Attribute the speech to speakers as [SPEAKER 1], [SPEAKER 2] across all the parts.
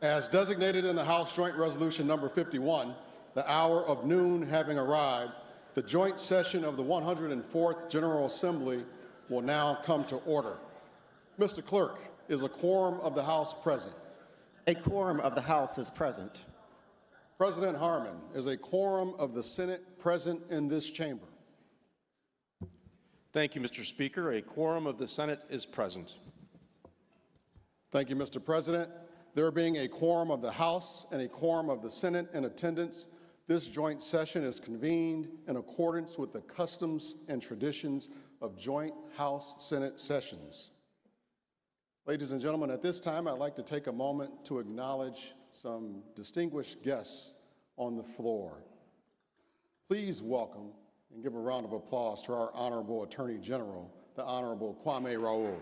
[SPEAKER 1] As designated in the House Joint Resolution number 51, the hour of noon having arrived, the joint session of the 104th General Assembly will now come to order. Mr. Clerk, is a quorum of the House present?
[SPEAKER 2] A quorum of the House is present.
[SPEAKER 1] President Harmon, is a quorum of the Senate present in this chamber?
[SPEAKER 3] Thank you, Mr. Speaker. A quorum of the Senate is present.
[SPEAKER 1] Thank you, Mr. President. There being a quorum of the House and a quorum of the Senate in attendance, this joint session is convened in accordance with the customs and traditions of joint House-Senate sessions. Ladies and gentlemen, at this time, I'd like to take a moment to acknowledge some distinguished guests on the floor. Please welcome and give a round of applause to our Honorable Attorney General, the Honorable Kwame Raoul.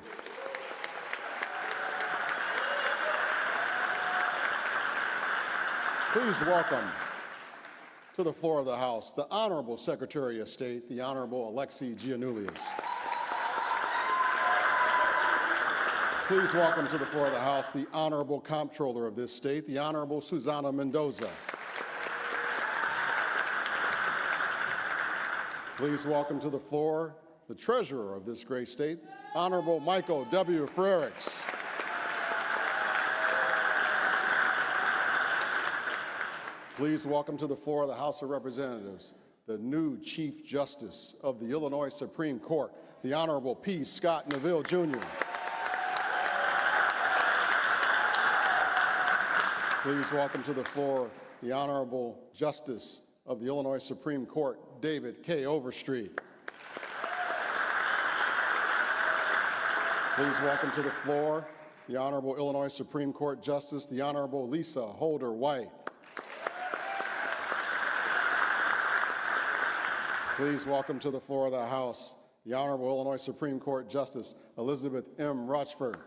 [SPEAKER 1] Please welcome to the floor of the House the Honorable Secretary of State, the Honorable Alexi Giannoulias. Please welcome to the floor of the House the Honorable Comptroller of this state, the Honorable Susana Mendoza. Please welcome to the floor the Treasurer of this great state, Honorable Michael W. Frerichs. Please welcome to the floor of the House of Representatives the new Chief Justice of the Illinois Supreme Court, the Honorable P. Scott Neville, Jr. Please welcome to the floor the Honorable Justice of the Illinois Supreme Court, David K. Overstreet. Please welcome to the floor the Honorable Illinois Supreme Court Justice, the Honorable Lisa Holder White. Please welcome to the floor of the House the Honorable Illinois Supreme Court Justice, Elizabeth M. Rochford.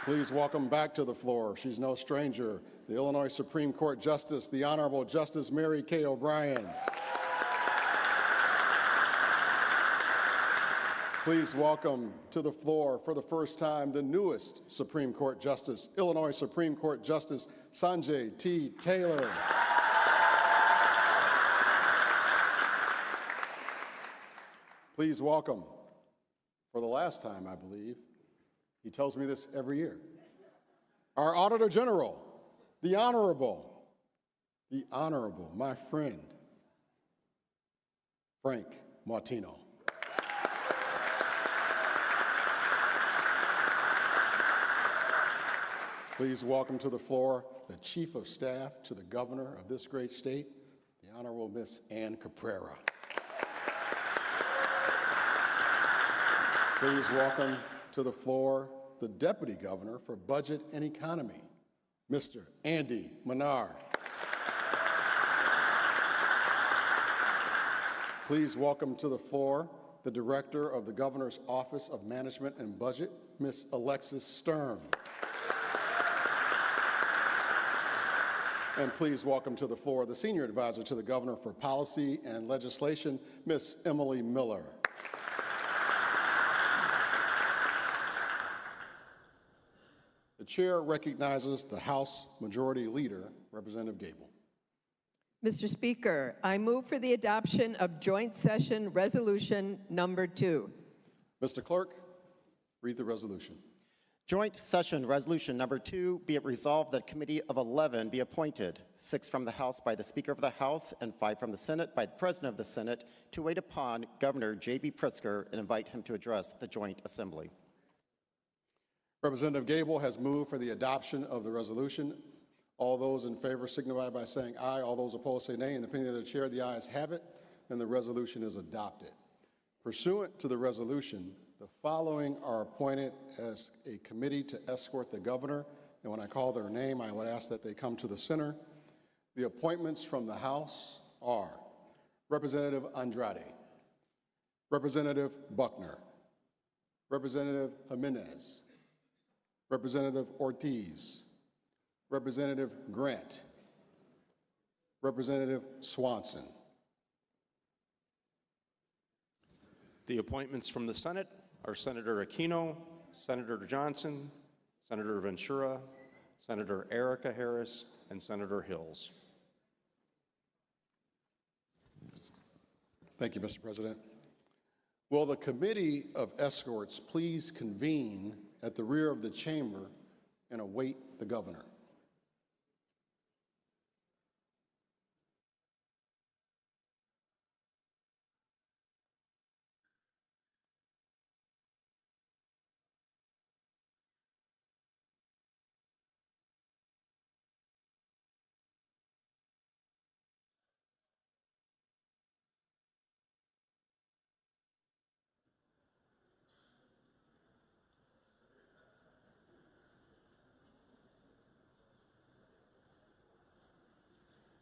[SPEAKER 1] Please welcome back to the floor, she's no stranger, the Illinois Supreme Court Justice, the Honorable Justice Mary Kay O'Brien. Please welcome to the floor for the first time the newest Supreme Court Justice, Illinois Supreme Court Justice Sanjay T. Taylor. Please welcome, for the last time, I believe, he tells me this every year, our Auditor General, the Honorable, my friend, Frank Martino. Please welcome to the floor the Chief of Staff to the Governor of this great state, the Honorable Miss Ann Caprara. Please welcome to the floor the Deputy Governor for Budget and Economy, Mr. Andy Menard. Please welcome to the floor the Director of the Governor's Office of Management and Budget, Ms. Alexis Sturm. And please welcome to the floor the Senior Advisor to the Governor for Policy and Legislation, Ms. Emily Miller. The chair recognizes the House Majority Leader, Representative Gable.
[SPEAKER 4] Mr. Speaker, I move for the adoption of Joint Session Resolution number 2.
[SPEAKER 1] Mr. Clerk, read the resolution.
[SPEAKER 2] Joint Session Resolution number 2, be it resolved that a committee of 11 be appointed, 6 from the House by the Speaker of the House and 5 from the Senate by the President of the Senate, to wait upon Governor J.B. Pritzker and invite him to address the Joint Assembly.
[SPEAKER 1] Representative Gable has moved for the adoption of the resolution. All those in favor signify by saying aye. All those opposed say nay. In the opinion of the chair, the ayes have it, and the resolution is adopted. Pursuant to the resolution, the following are appointed as a committee to escort the governor, and when I call their name, I would ask that they come to the center. The appointments from the House are Representative Andrade, Representative Buckner, Representative Jimenez, Representative Ortiz, Representative Grant, Representative Swanson.
[SPEAKER 3] The appointments from the Senate are Senator Aquino, Senator Johnson, Senator Ventura, Senator Erica Harris, and Senator Hills.
[SPEAKER 1] Thank you, Mr. President. Will the Committee of Escorts please convene at the rear of the chamber and await the governor?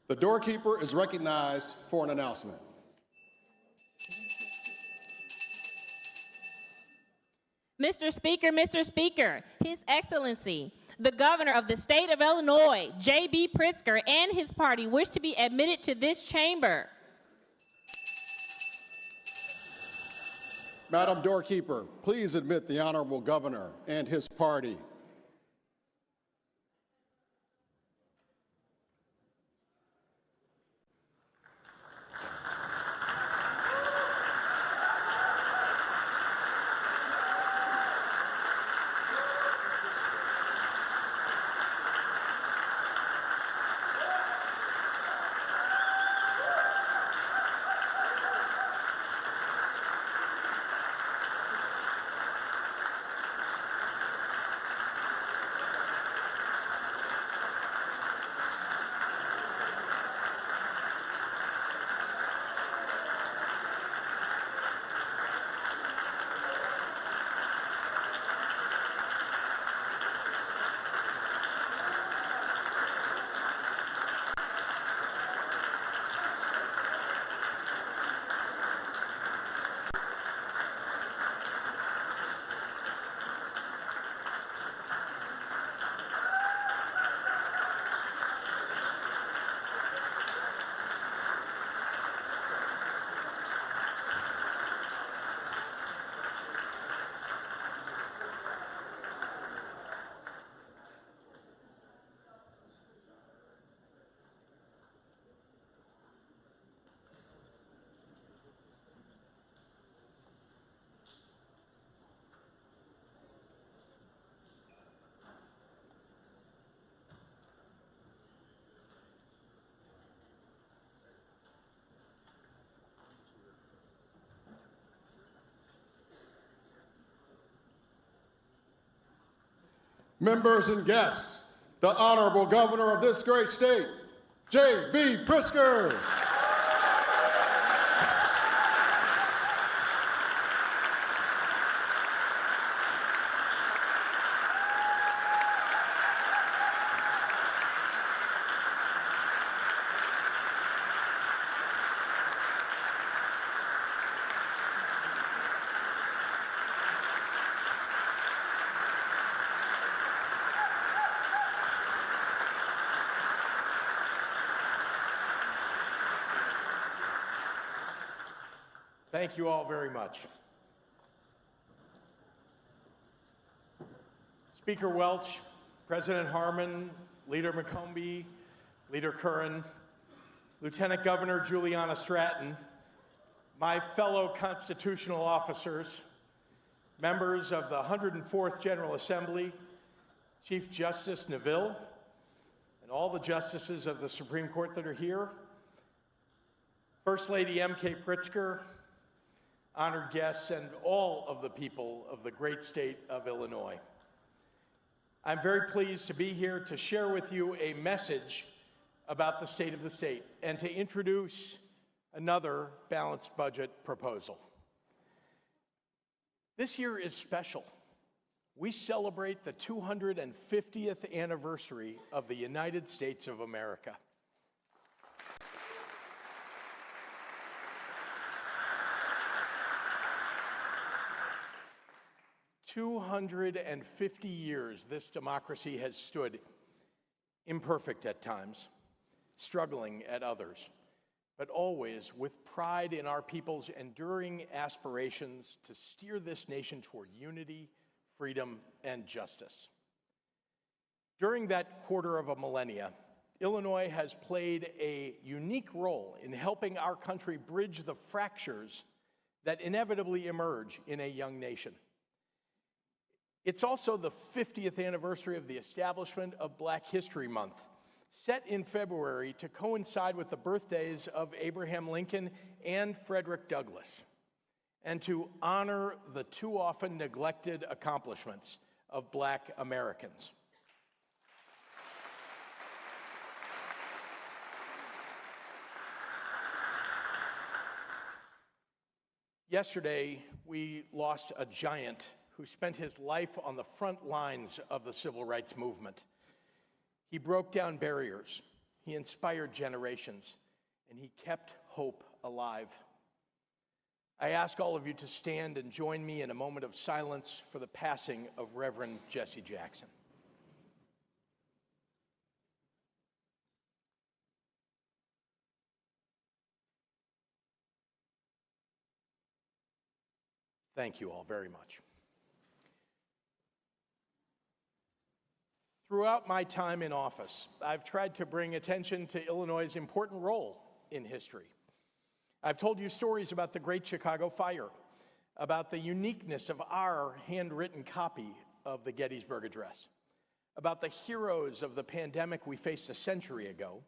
[SPEAKER 1] The doorkeeper is recognized for an announcement.
[SPEAKER 5] Mr. Speaker, His Excellency, the Governor of the State of Illinois, J.B. Pritzker, and his party wish to be admitted to this chamber.
[SPEAKER 1] Madam Doorkeeper, please admit the Honorable Governor and his party. Members and guests, the Honorable Governor of this great state, J.B. Pritzker.
[SPEAKER 6] Thank you all very much. Speaker Welch, President Harmon, Leader McCombie, Leader Curran, Lieutenant Governor Juliana Stratton, my fellow constitutional officers, members of the 104th General Assembly, Chief Justice Neville, and all the justices of the Supreme Court that are here, First Lady M.K. Pritzker, honored guests, and all of the people of the great state of Illinois. I'm very pleased to be here to share with you a message about the state of the state and to introduce another balanced budget proposal. This year is special. We celebrate the 250th anniversary of the United States of America. 250 years this democracy has stood, imperfect at times, struggling at others, but always with pride in our people's enduring aspirations to steer this nation toward unity, freedom, and justice. During that quarter of a millennia, Illinois has played a unique role in helping our country bridge the fractures that inevitably emerge in a young nation. It's also the 50th anniversary of the establishment of Black History Month, set in February to coincide with the birthdays of Abraham Lincoln and Frederick Douglass, and to honor the too often neglected accomplishments of Black Americans. Yesterday, we lost a giant who spent his life on the front lines of the civil rights movement. He broke down barriers, he inspired generations, and he kept hope alive. I ask all of you to stand and join me in a moment of silence for the passing of Reverend Jesse Jackson. Thank you all very much. Throughout my time in office, I've tried to bring attention to Illinois' important role in history. I've told you stories about the Great Chicago Fire, about the uniqueness of our handwritten copy of the Gettysburg Address, about the heroes of the pandemic we faced a century ago,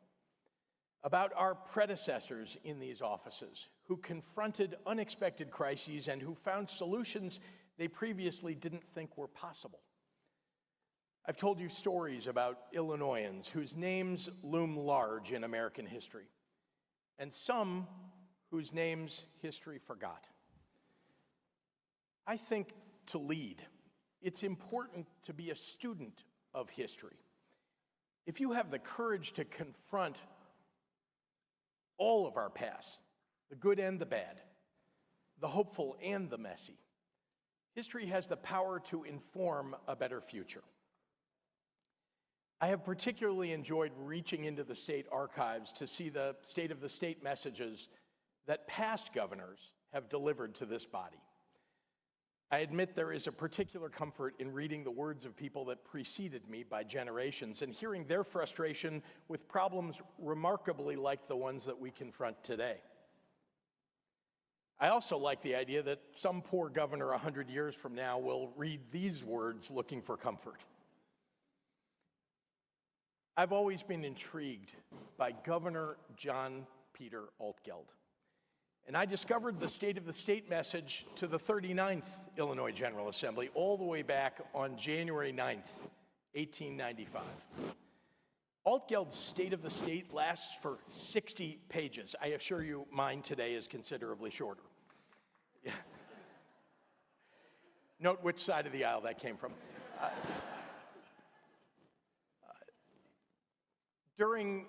[SPEAKER 6] about our predecessors in these offices who confronted unexpected crises and who found solutions they previously didn't think were possible. I've told you stories about Illinoisans whose names loom large in American history, and some whose names history forgot. I think to lead, it's important to be a student of history. If you have the courage to confront all of our past, the good and the bad, the hopeful and the messy, history has the power to inform a better future. I have particularly enjoyed reaching into the state archives to see the state of the state messages that past governors have delivered to this body. I admit there is a particular comfort in reading the words of people that preceded me by generations and hearing their frustration with problems remarkably like the ones that we confront today. I also like the idea that some poor governor 100 years from now will read these words looking for comfort. I've always been intrigued by Governor John Peter Altgeld, and I discovered the State of the State message to the 39th Illinois General Assembly all the way back on January 9th, 1895. Altgeld's State of the State lasts for 60 pages. I assure you mine today is considerably shorter. Note which side of the aisle that came from. During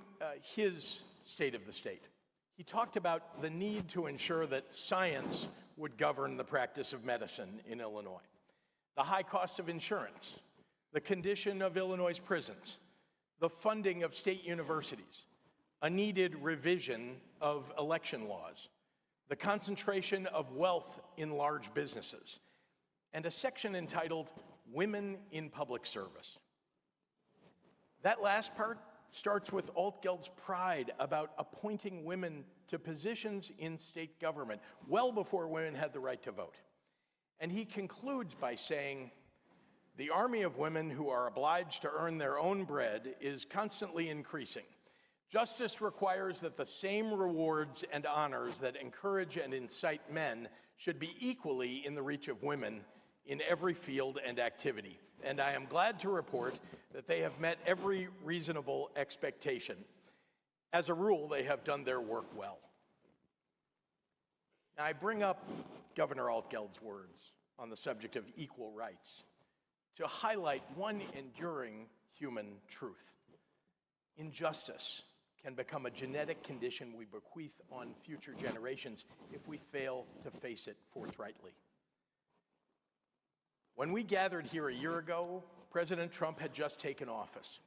[SPEAKER 6] his State of the State, he talked about the need to ensure that science would govern the practice of medicine in Illinois, the high cost of insurance, the condition of Illinois' prisons, the funding of state universities, a needed revision of election laws, the concentration of wealth in large businesses, and a section entitled Women in Public Service. That last part starts with Altgeld's pride about appointing women to positions in state government, well before women had the right to vote. And he concludes by saying, "The army of women who are obliged to earn their own bread is constantly increasing. Justice requires that the same rewards and honors that encourage and incite men should be equally in the reach of women in every field and activity. And I am glad to report that they have met every reasonable expectation. As a rule, they have done their work well." Now, I bring up Governor Altgeld's words on the subject of equal rights to highlight one enduring human truth. Injustice can become a genetic condition we bequeath on future generations if we fail to face it forthrightly. When we gathered here a year ago, President Trump had just taken office.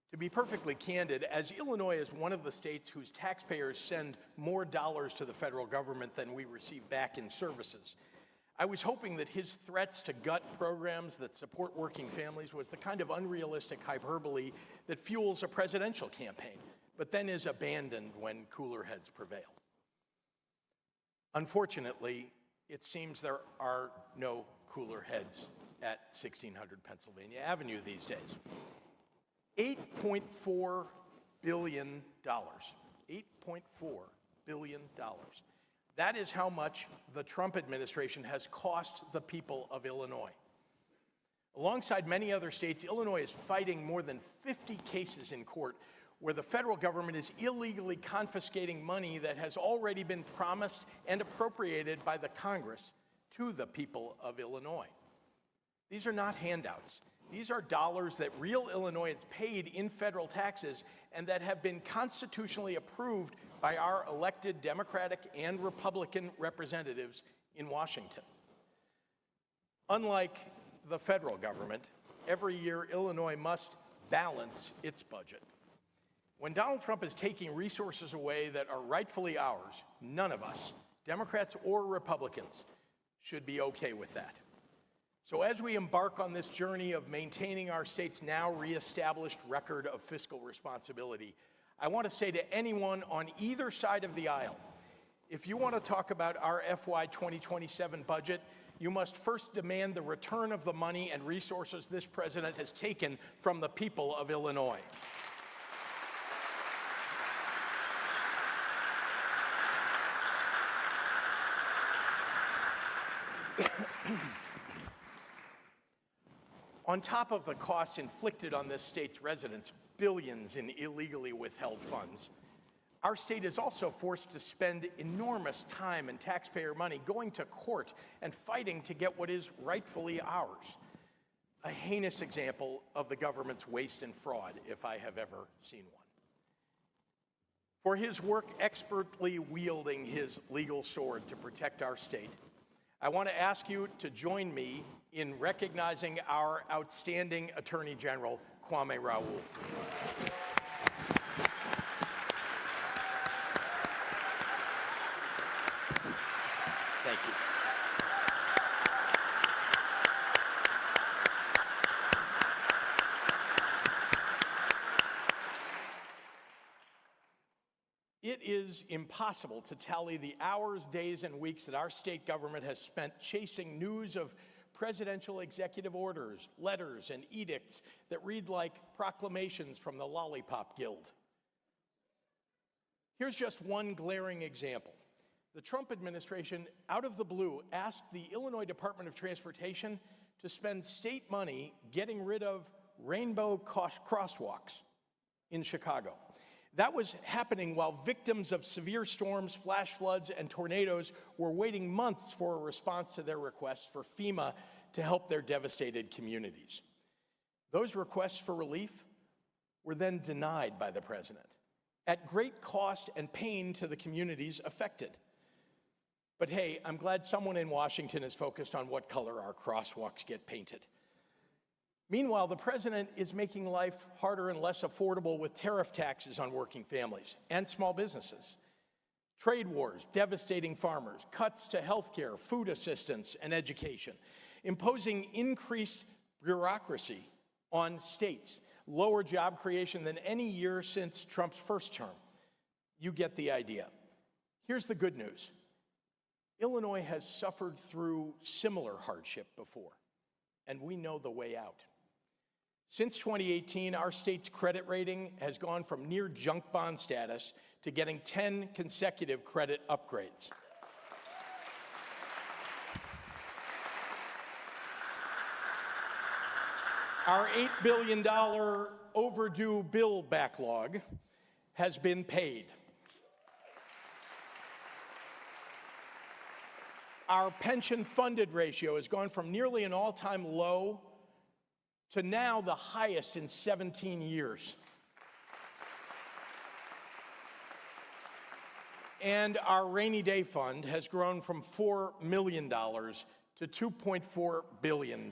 [SPEAKER 6] To be perfectly candid, as Illinois is one of the states whose taxpayers send more dollars to the federal government than we receive back in services, I was hoping that his threats to gut programs that support working families was the kind of unrealistic hyperbole that fuels a presidential campaign, but then is abandoned when cooler heads prevail. Unfortunately, it seems there are no cooler heads at 1600 Pennsylvania Avenue these days. $8.4 billion. $8.4 billion. That is how much the Trump administration has cost the people of Illinois. Alongside many other states, Illinois is fighting more than 50 cases in court where the federal government is illegally confiscating money that has already been promised and appropriated by the Congress to the people of Illinois. These are not handouts. These are dollars that real Illinoisans paid in federal taxes and that have been constitutionally approved by our elected Democratic and Republican representatives in Washington. Unlike the federal government, every year Illinois must balance its budget. When Donald Trump is taking resources away that are rightfully ours, none of us, Democrats or Republicans, should be okay with that. So as we embark on this journey of maintaining our state's now reestablished record of fiscal responsibility, I want to say to anyone on either side of the aisle, if you want to talk about our FY 2027 budget, you must first demand the return of the money and resources this president has taken from the people of Illinois. On top of the cost inflicted on this state's residents, billions in illegally withheld funds, our state is also forced to spend enormous time and taxpayer money going to court and fighting to get what is rightfully ours. A heinous example of the government's waste and fraud, if I have ever seen one. For his work expertly wielding his legal sword to protect our state, I want to ask you to join me in recognizing our outstanding Attorney General, Kwame Raoul. Thank you. It is impossible to tally the hours, days, and weeks that our state government has spent chasing news of presidential executive orders, letters, and edicts that read like proclamations from the Lollipop Guild. Here's just one glaring example. The Trump administration, out of the blue, asked the Illinois Department of Transportation to spend state money getting rid of rainbow crosswalks in Chicago. That was happening while victims of severe storms, flash floods, and tornadoes were waiting months for a response to their requests for FEMA to help their devastated communities. Those requests for relief were then denied by the president at great cost and pain to the communities affected. But hey, I'm glad someone in Washington is focused on what color our crosswalks get painted. Meanwhile, the president is making life harder and less affordable with tariff taxes on working families and small businesses, trade wars devastating farmers, cuts to health care, food assistance, and education, imposing increased bureaucracy on states, lower job creation than any year since Trump's first term. You get the idea. Here's the good news. Illinois has suffered through similar hardship before, and we know the way out. Since 2018, our state's credit rating has gone from near junk bond status to getting 10 consecutive credit upgrades. Our $8 billion overdue bill backlog has been paid. Our pension funded ratio has gone from nearly an all-time low to now the highest in 17 years. And our rainy day fund has grown from $4 million to $2.4 billion.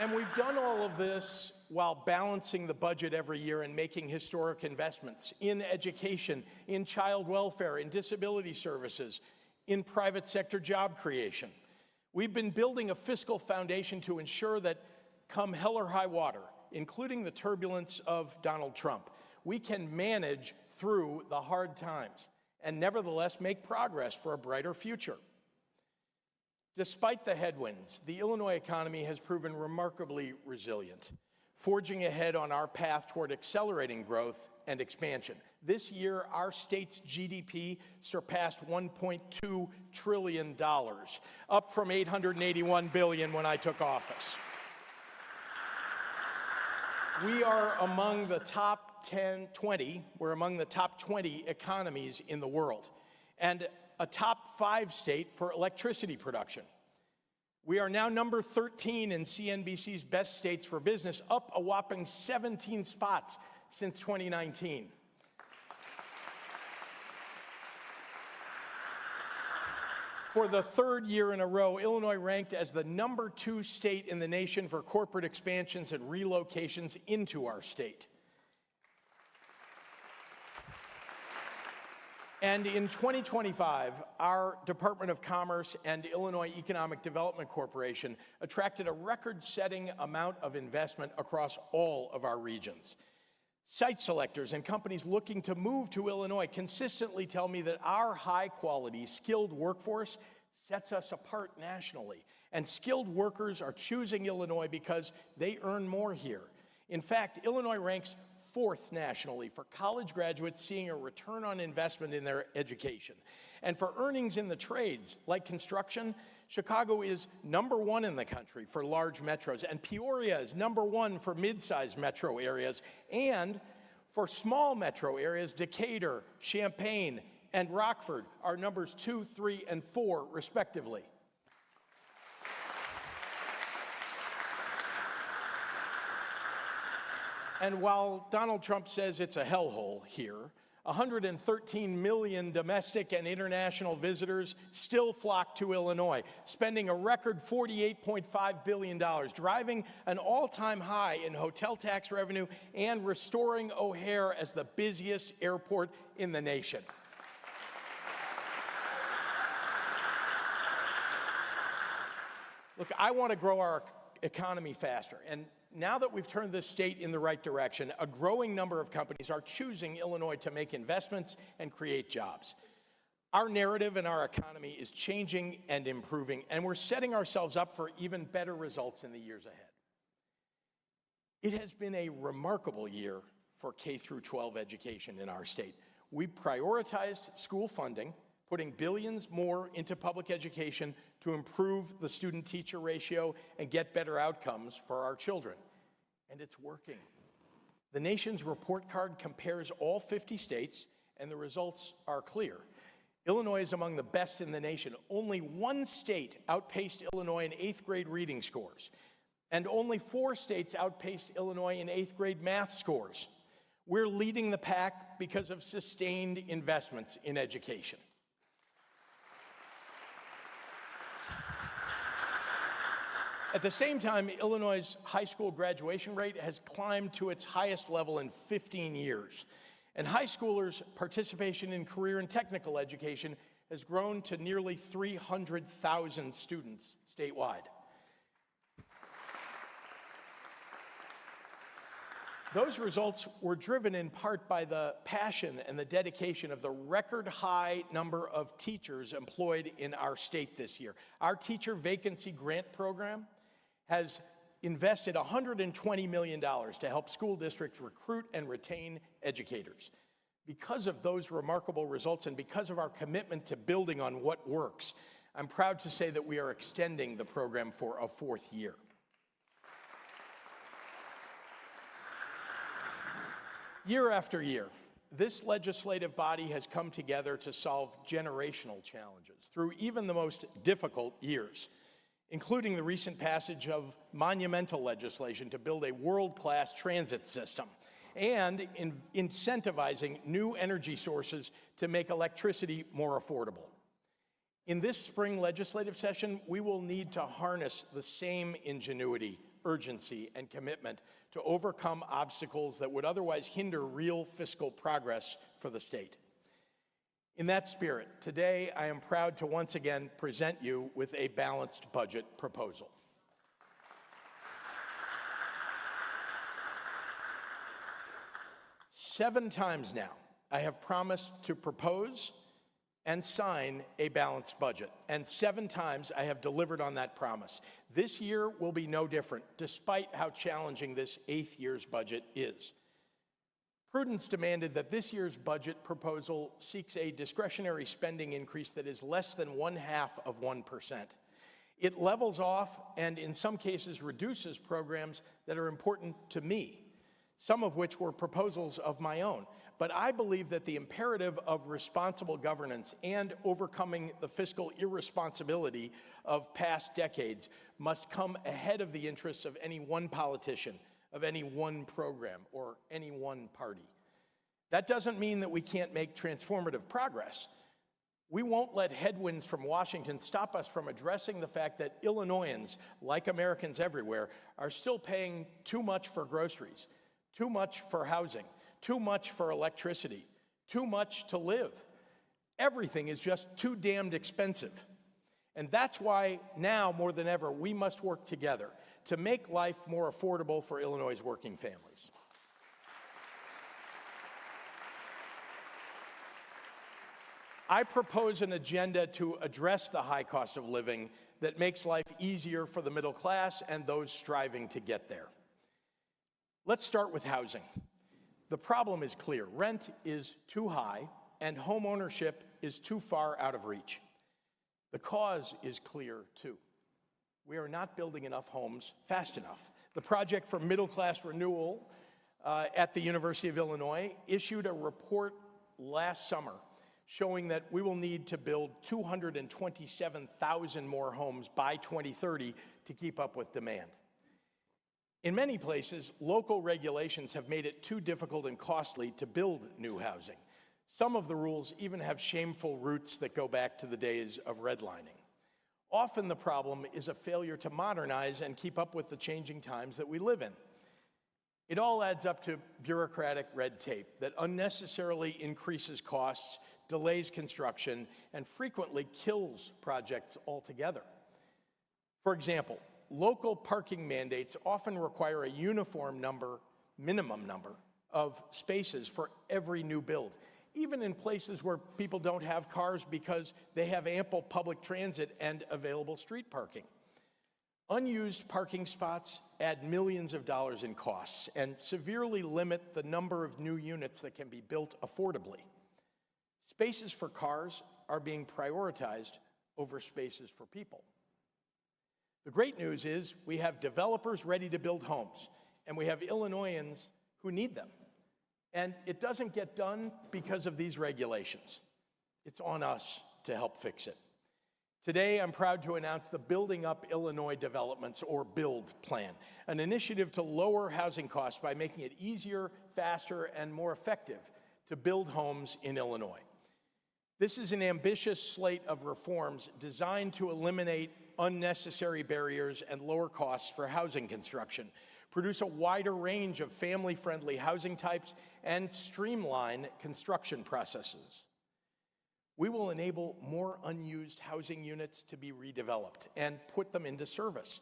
[SPEAKER 6] And we've done all of this while balancing the budget every year and making historic investments in education, in child welfare, in disability services, in private sector job creation. We've been building a fiscal foundation to ensure that come hell or high water, including the turbulence of Donald Trump, we can manage through the hard times and nevertheless make progress for a brighter future. Despite the headwinds, the Illinois economy has proven remarkably resilient, forging ahead on our path toward accelerating growth and expansion. This year, our state's GDP surpassed $1.2 trillion, up from $881 billion when I took office. We are among the top 20, we're among the top 20 economies in the world, and a top 5 state for electricity production. We are now number 13 in CNBC's Best States for Business, up a whopping 17 spots since 2019. For the third year in a row, Illinois ranked as the number 2 state in the nation for corporate expansions and relocations into our state. And in 2025, our Department of Commerce and Illinois Economic Development Corporation attracted a record-setting amount of investment across all of our regions. Site selectors and companies looking to move to Illinois consistently tell me that our high-quality, skilled workforce sets us apart nationally. And skilled workers are choosing Illinois because they earn more here. In fact, Illinois ranks 4th nationally for college graduates seeing a return on investment in their education. And for earnings in the trades, like construction, Chicago is number 1 in the country for large metros, and Peoria is number 1 for mid-sized metro areas. And for small metro areas, Decatur, Champaign, and Rockford are numbers 2, 3, and 4, respectively. And while Donald Trump says it's a hellhole here, 113 million domestic and international visitors still flock to Illinois, spending a record $48.5 billion, driving an all-time high in hotel tax revenue and restoring O'Hare as the busiest airport in the nation. Look, I want to grow our economy faster, and now that we've turned this state in the right direction, a growing number of companies are choosing Illinois to make investments and create jobs. Our narrative in our economy is changing and improving, and we're setting ourselves up for even better results in the years ahead. It has been a remarkable year for K-12 education in our state. We prioritized school funding, putting billions more into public education to improve the student-teacher ratio and get better outcomes for our children. And it's working. The nation's report card compares all 50 states, and the results are clear. Illinois is among the best in the nation. Only 1 state outpaced Illinois in 8th grade reading scores, and only 4 states outpaced Illinois in 8th grade math scores. We're leading the pack because of sustained investments in education. At the same time, Illinois' high school graduation rate has climbed to its highest level in 15 years. And high schoolers' participation in career and technical education has grown to nearly 300,000 students statewide. Those results were driven in part by the passion and the dedication of the record high number of teachers employed in our state this year. Our teacher vacancy grant program has invested $120 million to help school districts recruit and retain educators. Because of those remarkable results and because of our commitment to building on what works, I'm proud to say that we are extending the program for a 4th year. Year after year, this legislative body has come together to solve generational challenges through even the most difficult years, including the recent passage of monumental legislation to build a world-class transit system and incentivizing new energy sources to make electricity more affordable. In this spring legislative session, we will need to harness the same ingenuity urgency and commitment to overcome obstacles that would otherwise hinder real fiscal progress for the state. In that spirit, today I am proud to once again present you with a balanced budget proposal. Seven times now, I have promised to propose and sign a balanced budget, and 7 times I have delivered on that promise. This year will be no different, despite how challenging this 8th year's budget is. Prudence demanded that this year's budget proposal seeks a discretionary spending increase that is less than 0.5%. It levels off and in some cases reduces programs that are important to me, some of which were proposals of my own. But I believe that the imperative of responsible governance and overcoming the fiscal irresponsibility of past decades must come ahead of the interests of any one politician, of any one program, or any one party. That doesn't mean that we can't make transformative progress. We won't let headwinds from Washington stop us from addressing the fact that Illinoisans, like Americans everywhere, are still paying too much for groceries, too much for housing, too much for electricity, too much to live. Everything is just too damned expensive. And that's why now more than ever, we must work together to make life more affordable for Illinois' working families. I propose an agenda to address the high cost of living that makes life easier for the middle class and those striving to get there. Let's start with housing. The problem is clear. Rent is too high and home ownership is too far out of reach. The cause is clear too. We are not building enough homes fast enough. The Project for Middle Class Renewal at the University of Illinois issued a report last summer showing that we will need to build 227,000 more homes by 2030 to keep up with demand. In many places, local regulations have made it too difficult and costly to build new housing. Some of the rules even have shameful roots that go back to the days of redlining. Often the problem is a failure to modernize and keep up with the changing times that we live in. It all adds up to bureaucratic red tape that unnecessarily increases costs, delays construction, and frequently kills projects altogether. For example, local parking mandates often require a uniform minimum number of spaces for every new build, even in places where people don't have cars because they have ample public transit and available street parking. Unused parking spots add millions of dollars in costs and severely limit the number of new units that can be built affordably. Spaces for cars are being prioritized over spaces for people. The great news is we have developers ready to build homes, and we have Illinoisans who need them. And it doesn't get done because of these regulations. It's on us to help fix it. Today, I'm proud to announce the Building Up Illinois Developments, or BUILD plan, an initiative to lower housing costs by making it easier, faster, and more effective to build homes in Illinois. This is an ambitious slate of reforms designed to eliminate unnecessary barriers and lower costs for housing construction, produce a wider range of family-friendly housing types, and streamline construction processes. We will enable more unused housing units to be redeveloped and put them into service.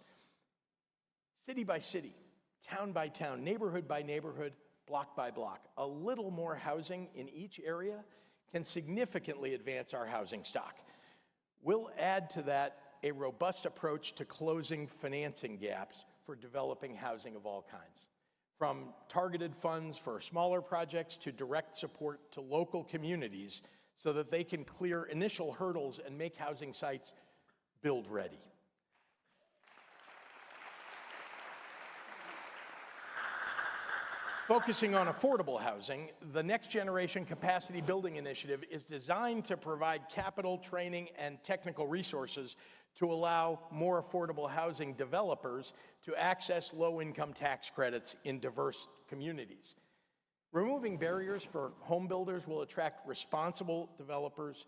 [SPEAKER 6] City by city, town by town, neighborhood by neighborhood, block by block, a little more housing in each area can significantly advance our housing stock. We'll add to that a robust approach to closing financing gaps for developing housing of all kinds, from targeted funds for smaller projects to direct support to local communities so that they can clear initial hurdles and make housing sites build ready. Focusing on affordable housing, the Next Generation Capacity Building Initiative is designed to provide capital, training, and technical resources to allow more affordable housing developers to access low-income tax credits in diverse communities. Removing barriers for home builders will attract responsible developers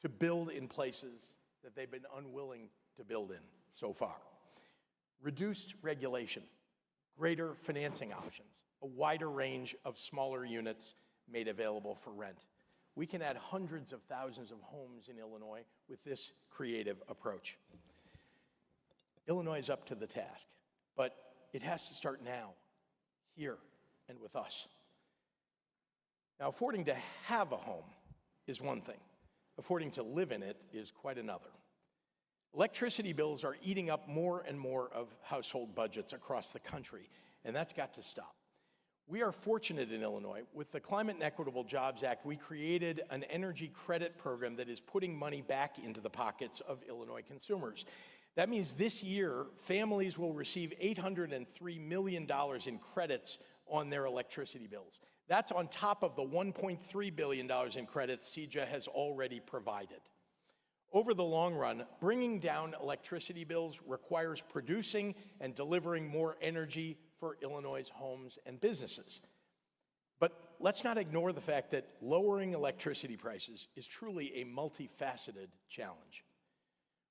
[SPEAKER 6] to build in places that they've been unwilling to build in so far. reduced regulation, greater financing options, a wider range of smaller units made available for rent. We can add hundreds of thousands of homes in Illinois with this creative approach. Illinois is up to the task, but it has to start now, here, and with us. Now, affording to have a home is one thing. Affording to live in it is quite another. Electricity bills are eating up more and more of household budgets across the country, and that's got to stop. We are fortunate in Illinois. With the Climate and Equitable Jobs Act, we created an energy credit program that is putting money back into the pockets of Illinois consumers. That means this year, families will receive $803 million in credits on their electricity bills. That's on top of the $1.3 billion in credits CEJA has already provided. Over the long run, bringing down electricity bills requires producing and delivering more energy for Illinois' homes and businesses. But let's not ignore the fact that lowering electricity prices is truly a multifaceted challenge.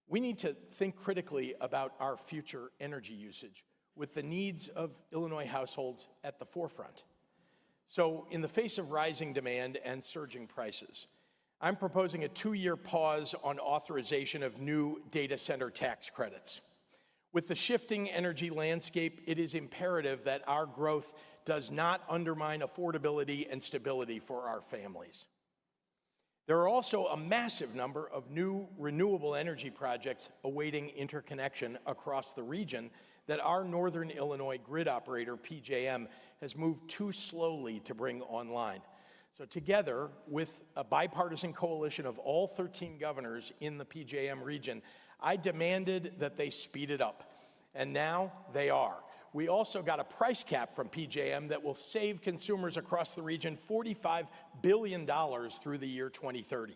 [SPEAKER 6] We need to think critically about our future energy usage with the needs of Illinois households at the forefront. So, in the face of rising demand and surging prices, I'm proposing a 2-year pause on authorization of new data center tax credits. With the shifting energy landscape, it is imperative that our growth does not undermine affordability and stability for our families. There are also a massive number of new renewable energy projects awaiting interconnection across the region that our Northern Illinois grid operator, PJM, has moved too slowly to bring online. So together, with a bipartisan coalition of all 13 governors in the PJM region, I demanded that they speed it up, and now they are. We also got a price cap from PJM that will save consumers across the region $45 billion through the year 2030.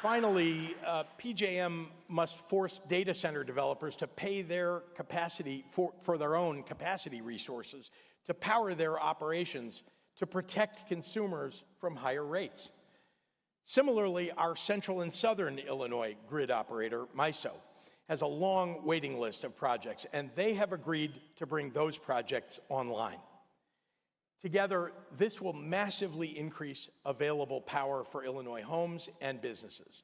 [SPEAKER 6] Finally, PJM must force data center developers to pay their capacity for their own capacity resources to power their operations to protect consumers from higher rates. Similarly, our Central and Southern Illinois grid operator, MISO, has a long waiting list of projects, and they have agreed to bring those projects online. Together, this will massively increase available power for Illinois homes and businesses.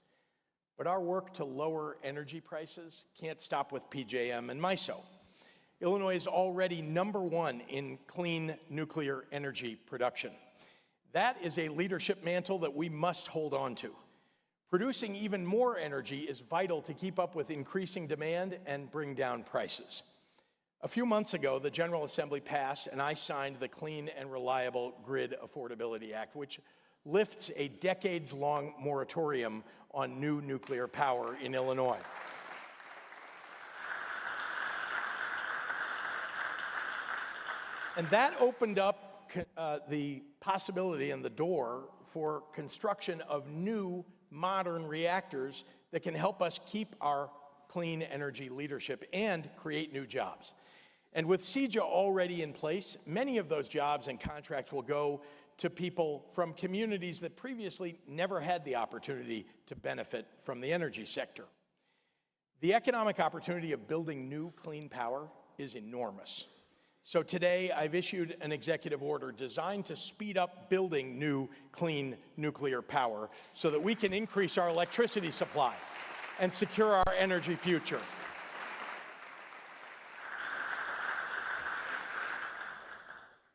[SPEAKER 6] But our work to lower energy prices can't stop with PJM and MISO. Illinois is already #1 in clean nuclear energy production. That is a leadership mantle that we must hold on to. Producing even more energy is vital to keep up with increasing demand and bring down prices. A few months ago, the General Assembly passed and I signed the Clean and Reliable Grid Affordability Act, which lifts a decades-long moratorium on new nuclear power in Illinois. And that opened up the possibility and the door for construction of new modern reactors that can help us keep our clean energy leadership and create new jobs. And with CEJA already in place, many of those jobs and contracts will go to people from communities that previously never had the opportunity to benefit from the energy sector. The economic opportunity of building new clean power is enormous. So today, I've issued an executive order designed to speed up building new clean nuclear power so that we can increase our electricity supply and secure our energy future.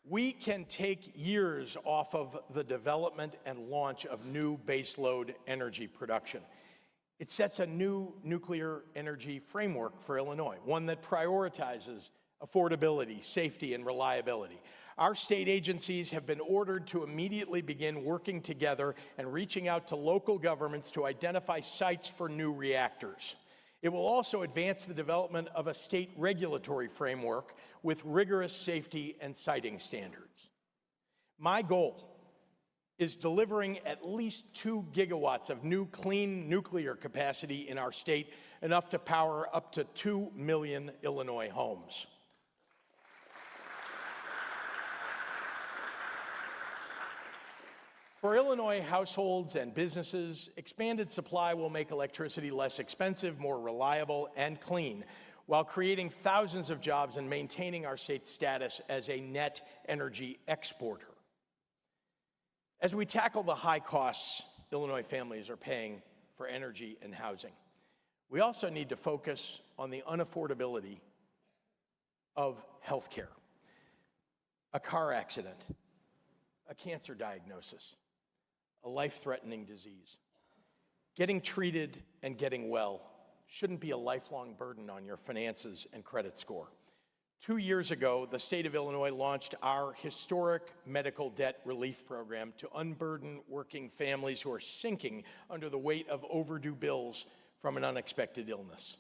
[SPEAKER 6] We can take years off of the development and launch of new baseload energy production. It sets a new nuclear energy framework for Illinois, one that prioritizes affordability, safety, and reliability. Our state agencies have been ordered to immediately begin working together and reaching out to local governments to identify sites for new reactors. It will also advance the development of a state regulatory framework with rigorous safety and siting standards. My goal is delivering at least 2 gigawatts of new clean nuclear capacity in our state, enough to power up to 2 million Illinois homes. For Illinois households and businesses, expanded supply will make electricity less expensive, more reliable, and clean, while creating thousands of jobs and maintaining our state's status as a net energy exporter. As we tackle the high costs Illinois families are paying for energy and housing, we also need to focus on the unaffordability of health care. A car accident, a cancer diagnosis, a life-threatening disease. Getting treated and getting well shouldn't be a lifelong burden on your finances and credit score. 2 years ago, the state of Illinois launched our historic medical debt relief program to unburden working families who are sinking under the weight of overdue bills from an unexpected illness.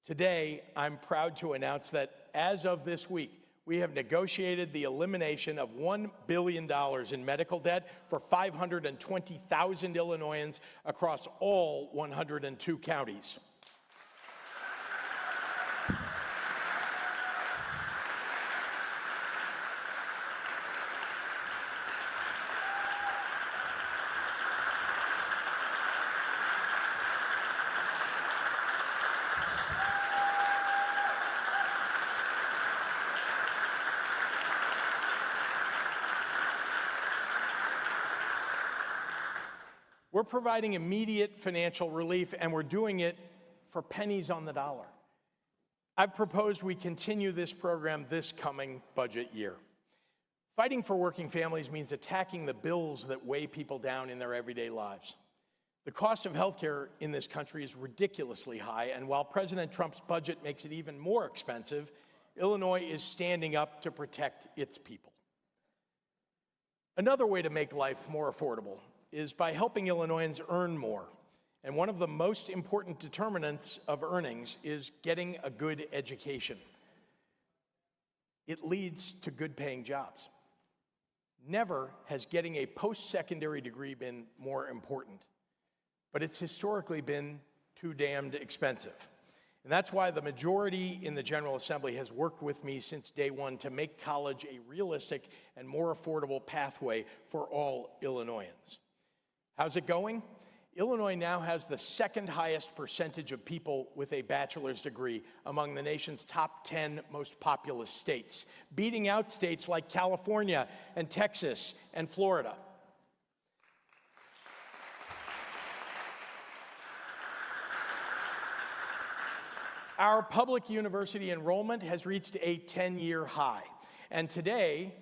[SPEAKER 6] Today, I'm proud to announce that as of this week, we have negotiated the elimination of $1 billion in medical debt for 520,000 Illinoisans across all 102 counties. We're providing immediate financial relief, and we're doing it for pennies on the dollar. I've proposed we continue this program this coming budget year. Fighting for working families means attacking the bills that weigh people down in their everyday lives. The cost of healthcare in this country is ridiculously high, and while President Trump's budget makes it even more expensive, Illinois is standing up to protect its people. Another way to make life more affordable is by helping Illinoisans earn more. And one of the most important determinants of earnings is getting a good education. It leads to good-paying jobs. Never has getting a post-secondary degree been more important, but it's historically been too damned expensive. And that's why the majority in the General Assembly has worked with me since day one to make college a realistic and more affordable pathway for all Illinoisans. How's it going? Illinois now has the second highest percentage of people with a bachelor's degree among the nation's top 10 most populous states, beating out states like California and Texas and Florida. Our public university enrollment has reached a 10-year high, and today,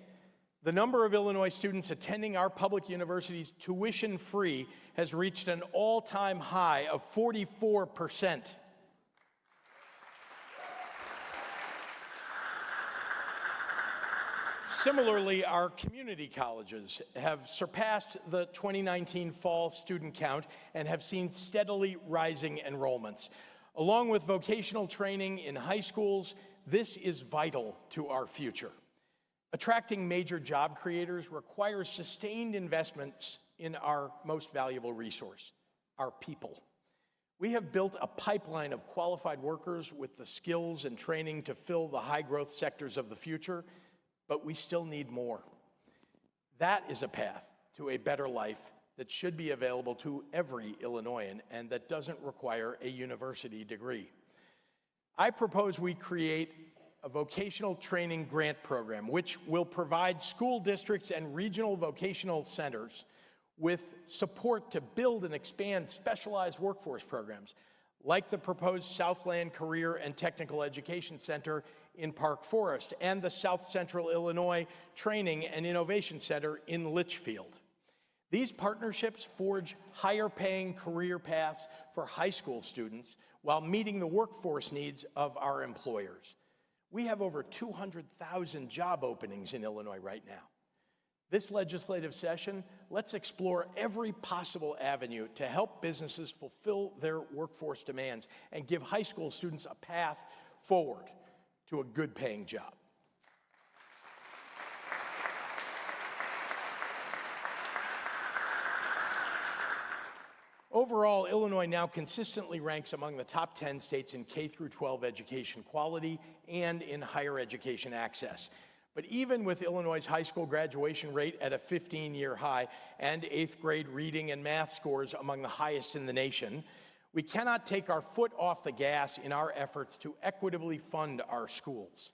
[SPEAKER 6] the number of Illinois students attending our public universities tuition-free has reached an all-time high of 44%. Similarly, our community colleges have surpassed the 2019 fall student count and have seen steadily rising enrollments. Along with vocational training in high schools, this is vital to our future. Attracting major job creators requires sustained investments in our most valuable resource, our people. We have built a pipeline of qualified workers with the skills and training to fill the high-growth sectors of the future, but we still need more. That is a path to a better life that should be available to every Illinoisan and that doesn't require a university degree. I propose we create a vocational training grant program, which will provide school districts and regional vocational centers with support to build and expand specialized workforce programs, like the proposed Southland Career and Technical Education Center in Park Forest and the South Central Illinois Training and Innovation Center in Litchfield. These partnerships forge higher-paying career paths for high school students while meeting the workforce needs of our employers. We have over 200,000 job openings in Illinois right now. This legislative session, let's explore every possible avenue to help businesses fulfill their workforce demands and give high school students a path forward to a good-paying job. Overall, Illinois now consistently ranks among the top 10 states in K-12 education quality and in higher education access. But even with Illinois' high school graduation rate at a 15-year high and 8th grade reading and math scores among the highest in the nation, we cannot take our foot off the gas in our efforts to equitably fund our schools.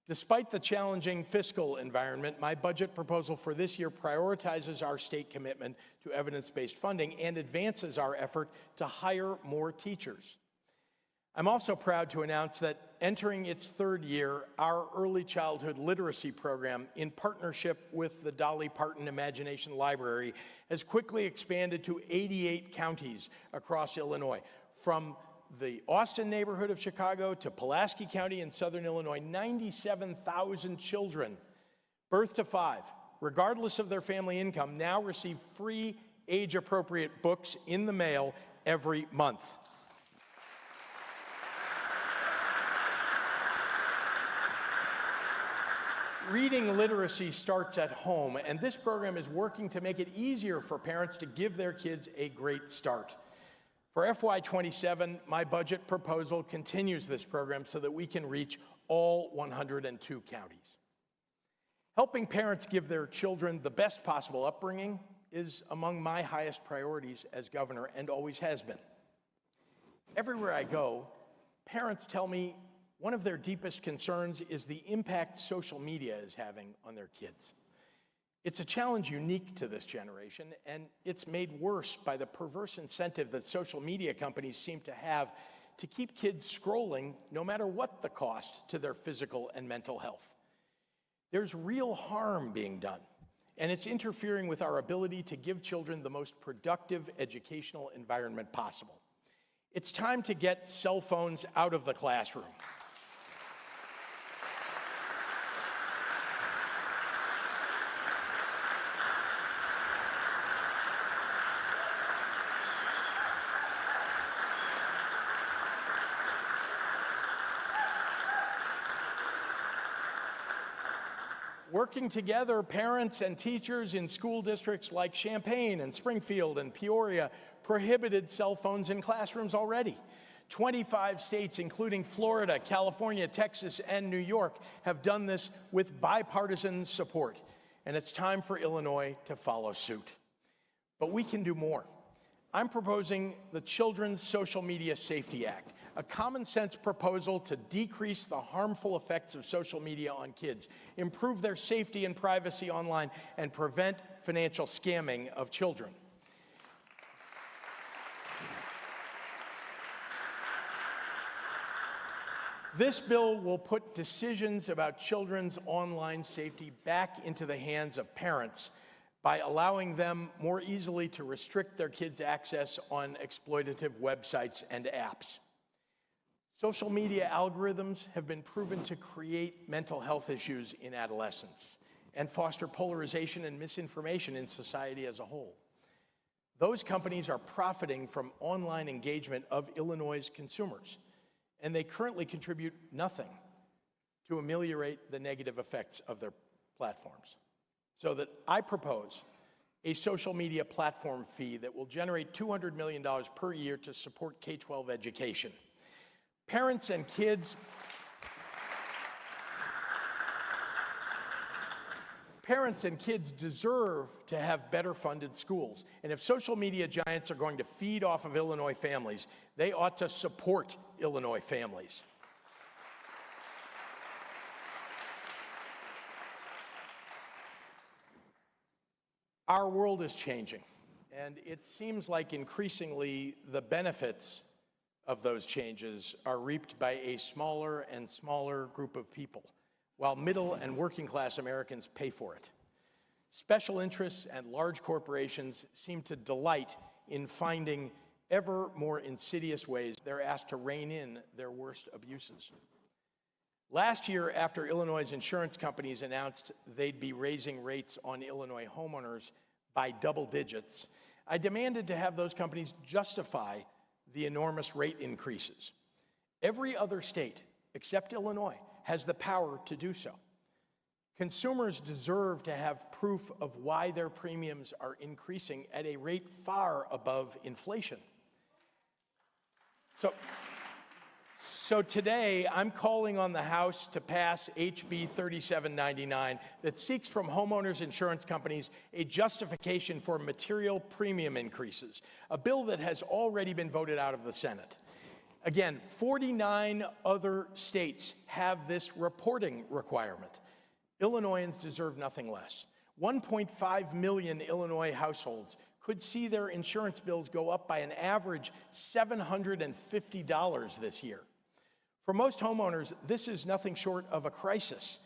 [SPEAKER 6] Despite the challenging fiscal environment, my budget proposal for this year prioritizes our state commitment to evidence-based funding and advances our effort to hire more teachers. I'm also proud to announce that entering its third year, our early childhood literacy program, in partnership with the Dolly Parton Imagination Library, has quickly expanded to 88 counties across Illinois, from the Austin neighborhood of Chicago to Pulaski County in southern Illinois. 97,000 children, birth to 5, regardless of their family income, now receive free age-appropriate books in the mail every month. Reading literacy starts at home, and this program is working to make it easier for parents to give their kids a great start. For FY27, my budget proposal continues this program so that we can reach all 102 counties. Helping parents give their children the best possible upbringing is among my highest priorities as governor, and always has been. Everywhere I go, parents tell me one of their deepest concerns is the impact social media is having on their kids. It's a challenge unique to this generation, and it's made worse by the perverse incentive that social media companies seem to have to keep kids scrolling no matter what the cost to their physical and mental health. There's real harm being done, and it's interfering with our ability to give children the most productive educational environment possible. It's time to get cell phones out of the classroom. Working together, parents and teachers in school districts like Champaign and Springfield and Peoria prohibited cell phones in classrooms already. 25 states, including Florida, California, Texas, and New York, have done this with bipartisan support, and it's time for Illinois to follow suit. But we can do more. I'm proposing the Children's Social Media Safety Act, a common-sense proposal to decrease the harmful effects of social media on kids, improve their safety and privacy online, and prevent financial scamming of children. This bill will put decisions about children's online safety back into the hands of parents by allowing them more easily to restrict their kids' access on exploitative websites and apps. Social media algorithms have been proven to create mental health issues in adolescents and foster polarization and misinformation in society as a whole. Those companies are profiting from online engagement of Illinois' consumers, and they currently contribute nothing to ameliorate the negative effects of their platforms. So that I propose a social media platform fee that will generate $200 million per year to support K-12 education. Parents and kids deserve to have better funded schools. And if social media giants are going to feed off of Illinois families, they ought to support Illinois families. Our world is changing, and it seems like increasingly the benefits of those changes are reaped by a smaller and smaller group of people, while middle and working class Americans pay for it. Special interests and large corporations seem to delight in finding ever more insidious ways they're asked to rein in their worst abuses. Last year, after Illinois' insurance companies announced they'd be raising rates on Illinois homeowners by double digits, I demanded to have those companies justify the enormous rate increases. Every other state, except Illinois, has the power to do so. Consumers deserve to have proof of why their premiums are increasing at a rate far above inflation. So today, I'm calling on the House to pass HB 3799 that seeks from homeowners insurance companies a justification for material premium increases, a bill that has already been voted out of the Senate. Again, 49 other states have this reporting requirement. Illinoisans deserve nothing less. 1.5 million Illinois households could see their insurance bills go up by an average $750 this year. For most homeowners, this is nothing short of a crisis,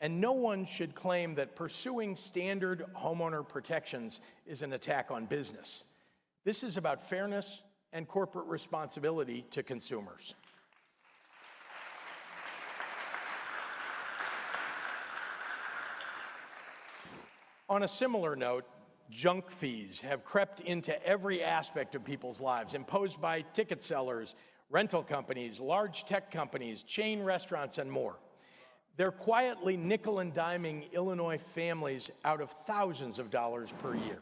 [SPEAKER 6] and no one should claim that pursuing standard homeowner protections is an attack on business. This is about fairness and corporate responsibility to consumers. On a similar note, junk fees have crept into every aspect of people's lives, imposed by ticket sellers, rental companies, large tech companies, chain restaurants, and more. They're quietly nickel and diming Illinois families out of thousands of dollars per year.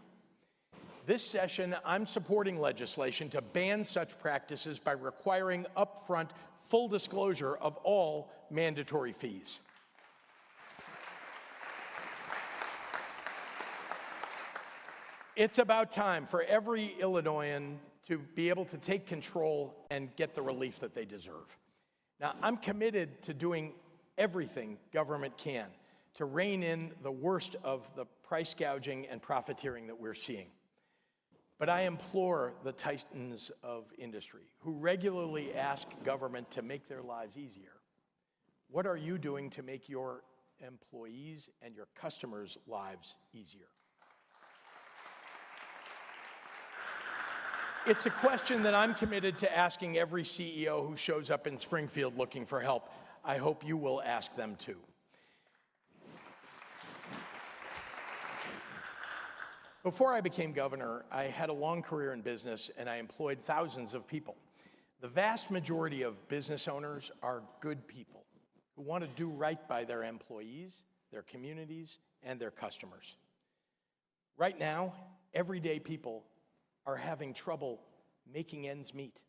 [SPEAKER 6] This session, I'm supporting legislation to ban such practices by requiring upfront full disclosure of all mandatory fees. It's about time for every Illinoisan to be able to take control and get the relief that they deserve. Now, I'm committed to doing everything government can to rein in the worst of the price gouging and profiteering that we're seeing. But I implore the titans of industry who regularly ask government to make their lives easier, what are you doing to make your employees and your customers' lives easier? It's a question that I'm committed to asking every CEO who shows up in Springfield looking for help. I hope you will ask them too. Before I became governor, I had a long career in business and I employed thousands of people. The vast majority of business owners are good people who want to do right by their employees, their communities, and their customers. Right now, everyday people are having trouble making ends meet,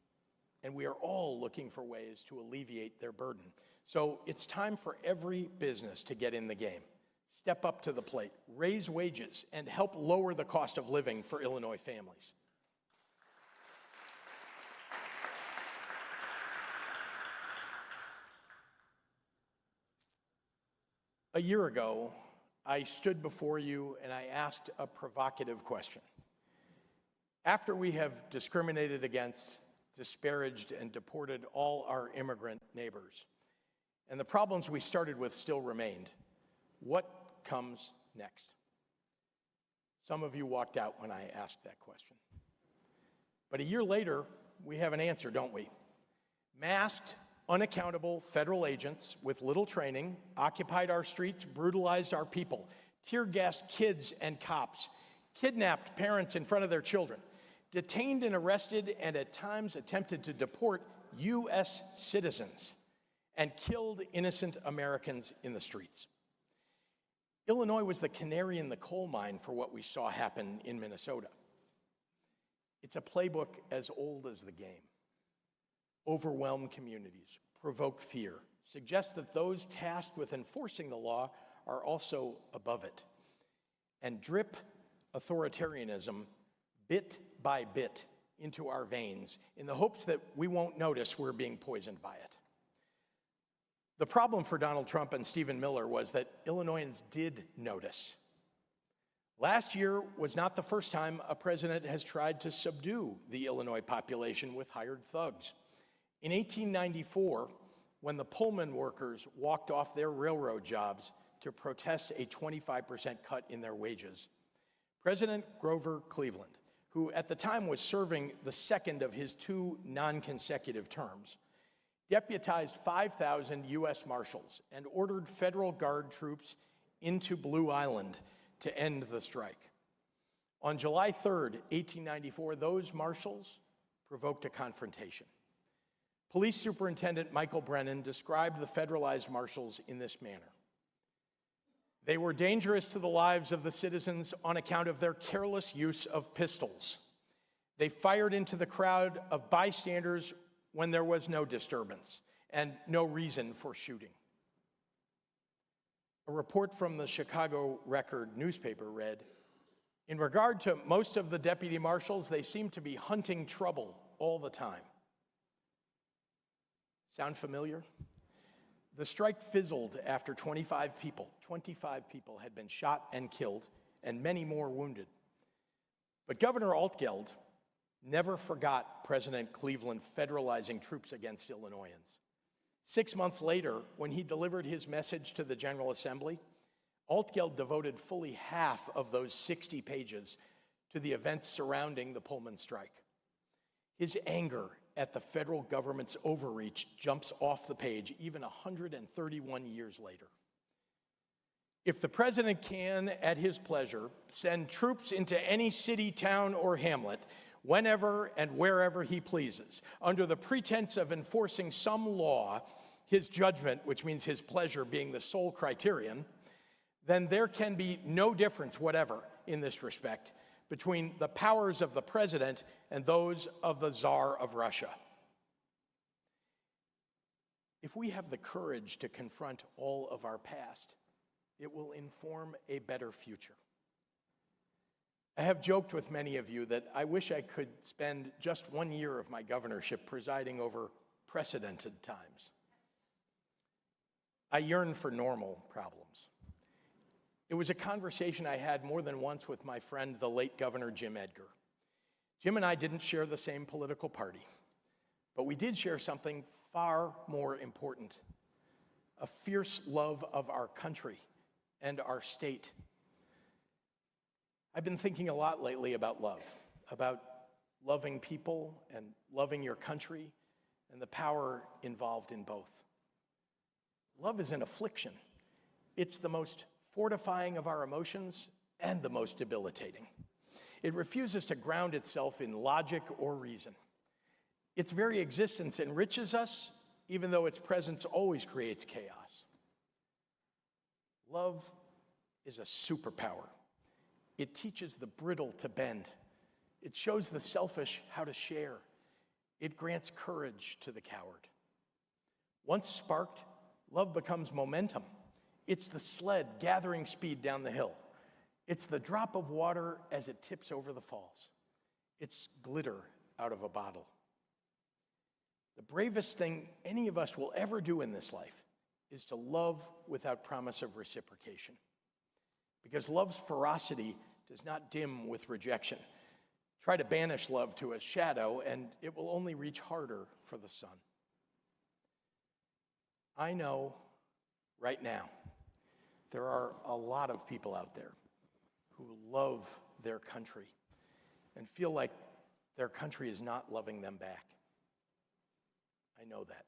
[SPEAKER 6] and we are all looking for ways to alleviate their burden. So it's time for every business to get in the game, step up to the plate, raise wages, and help lower the cost of living for Illinois families. A year ago, I stood before you and I asked a provocative question. After we have discriminated against, disparaged, and deported all our immigrant neighbors, and the problems we started with still remained, what comes next? Some of you walked out when I asked that question. But a year later, we have an answer, don't we? Masked, unaccountable federal agents with little training occupied our streets, brutalized our people, tear-gassed kids and cops, kidnapped parents in front of their children, detained and arrested, and at times attempted to deport U.S. citizens, and killed innocent Americans in the streets. Illinois was the canary in the coal mine for what we saw happen in Minnesota. It's a playbook as old as the game. Overwhelm communities, provoke fear, suggest that those tasked with enforcing the law are also above it, and drip authoritarianism bit by bit into our veins in the hopes that we won't notice we're being poisoned by it. The problem for Donald Trump and Stephen Miller was that Illinoisans did notice. Last year was not the first time a president has tried to subdue the Illinois population with hired thugs. In 1894, when the Pullman workers walked off their railroad jobs to protest a 25% cut in their wages, President Grover Cleveland, who at the time was serving the second of his 2 non-consecutive terms, deputized 5,000 U.S. Marshals and ordered federal guard troops into Blue Island to end the strike. On July 3rd, 1894, those marshals provoked a confrontation. Police Superintendent Michael Brennan described the federalized marshals in this manner. They were dangerous to the lives of the citizens on account of their careless use of pistols. They fired into the crowd of bystanders when there was no disturbance, and no reason for shooting. A report from the Chicago Record newspaper read, "In regard to most of the deputy marshals, they seem to be hunting trouble all the time." Sound familiar? The strike fizzled after 25 people had been shot and killed, and many more wounded. But Governor Altgeld never forgot President Cleveland federalizing troops against Illinoisans. 6 months later, when he delivered his message to the General Assembly, Altgeld devoted fully half of those 60 pages to the events surrounding the Pullman strike. His anger at the federal government's overreach jumps off the page even 131 years later. If the president can, at his pleasure, send troops into any city, town, or hamlet, whenever and wherever he pleases, under the pretense of enforcing some law, his judgment, which means his pleasure being the sole criterion, then there can be no difference whatever in this respect between the powers of the president and those of the Tsar of Russia. If we have the courage to confront all of our past, it will inform a better future. I have joked with many of you that I wish I could spend just 1 year of my governorship presiding over precedented times. I yearn for normal problems. It was a conversation I had more than once with my friend, the late Governor Jim Edgar. Jim and I didn't share the same political party, but we did share something far more important: a fierce love of our country and our state. I've been thinking a lot lately about love, about loving people and loving your country and the power involved in both. Love is an affliction. It's the most fortifying of our emotions and the most debilitating. It refuses to ground itself in logic or reason. Its very existence enriches us, even though its presence always creates chaos. Love is a superpower. It teaches the brittle to bend. It shows the selfish how to share. It grants courage to the coward. Once sparked, love becomes momentum. It's the sled gathering speed down the hill. It's the drop of water as it tips over the falls. It's glitter out of a bottle. The bravest thing any of us will ever do in this life is to love without promise of reciprocation. Because love's ferocity does not dim with rejection. Try to banish love to a shadow, and it will only reach harder for the sun. I know right now there are a lot of people out there who love their country and feel like their country is not loving them back. I know that.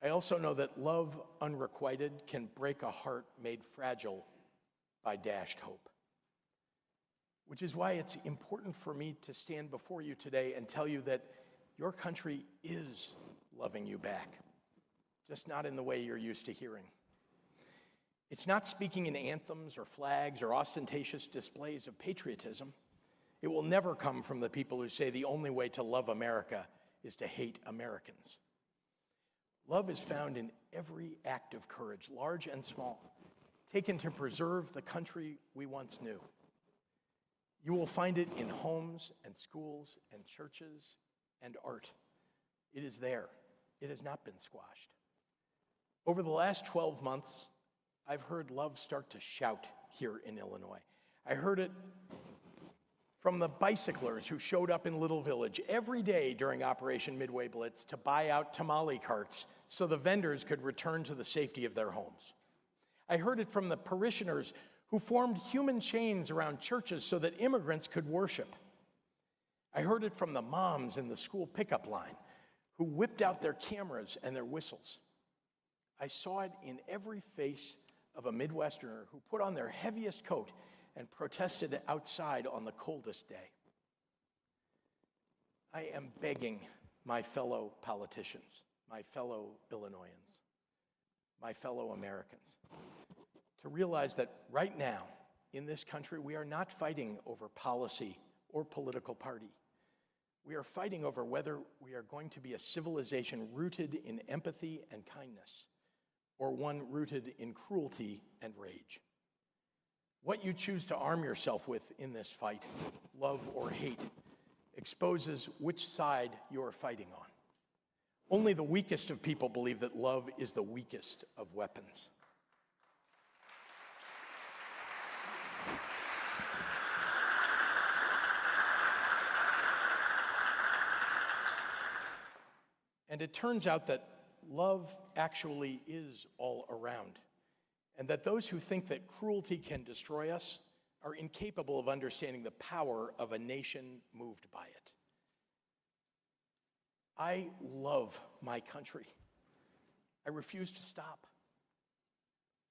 [SPEAKER 6] I also know that love unrequited can break a heart made fragile by dashed hope. Which is why it's important for me to stand before you today and tell you that your country is loving you back, just not in the way you're used to hearing. It's not speaking in anthems or flags or ostentatious displays of patriotism. It will never come from the people who say the only way to love America is to hate Americans. Love is found in every act of courage, large and small, taken to preserve the country we once knew. You will find it in homes and schools and churches and art. It is there. It has not been squashed. Over the last 12 months, I've heard love start to shout here in Illinois. I heard it from the bicyclers who showed up in Little Village every day during Operation Midway Blitz to buy out tamale carts so the vendors could return to the safety of their homes. I heard it from the parishioners who formed human chains around churches so that immigrants could worship. I heard it from the moms in the school pickup line who whipped out their cameras and their whistles. I saw it in every face of a Midwesterner who put on their heaviest coat and protested outside on the coldest day. I am begging my fellow politicians, my fellow Illinoisans, my fellow Americans, to realize that right now in this country we are not fighting over policy or political party. We are fighting over whether we are going to be a civilization rooted in empathy and kindness, or one rooted in cruelty and rage. What you choose to arm yourself with in this fight, love or hate, exposes which side you are fighting on. Only the weakest of people believe that love is the weakest of weapons. And it turns out that love actually is all around, and that those who think that cruelty can destroy us are incapable of understanding the power of a nation moved by it. I love my country. I refuse to stop.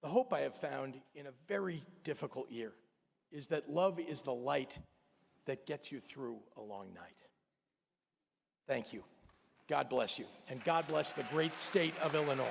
[SPEAKER 6] The hope I have found in a very difficult year is that love is the light that gets you through a long night. Thank you. God bless you, and God bless the great state of Illinois.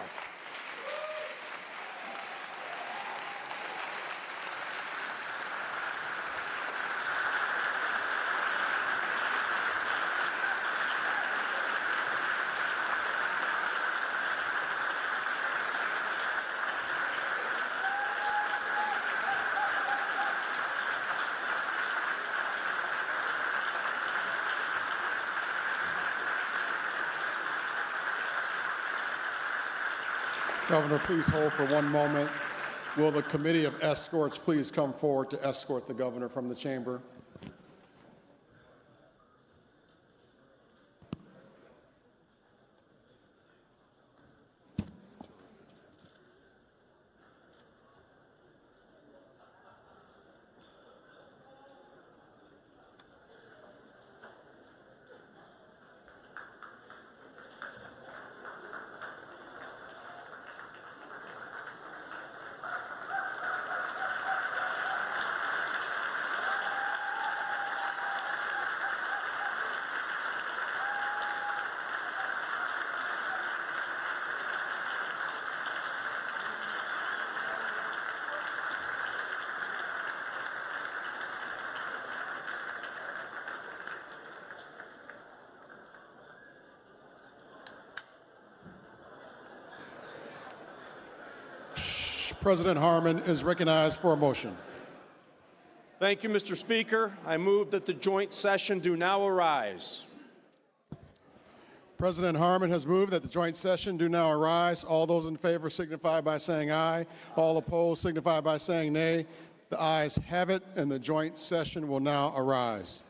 [SPEAKER 1] Governor, please hold for one moment. Will the Committee of Escorts please come forward to escort the governor from the chamber? President Harmon is recognized for a motion.
[SPEAKER 3] Thank you, Mr. Speaker. I move that the joint session do now arise.
[SPEAKER 1] President Harmon has moved that the joint session do now arise. All those in favor signify by saying aye. All opposed signify by saying nay. The ayes have it, and the joint session will now arise.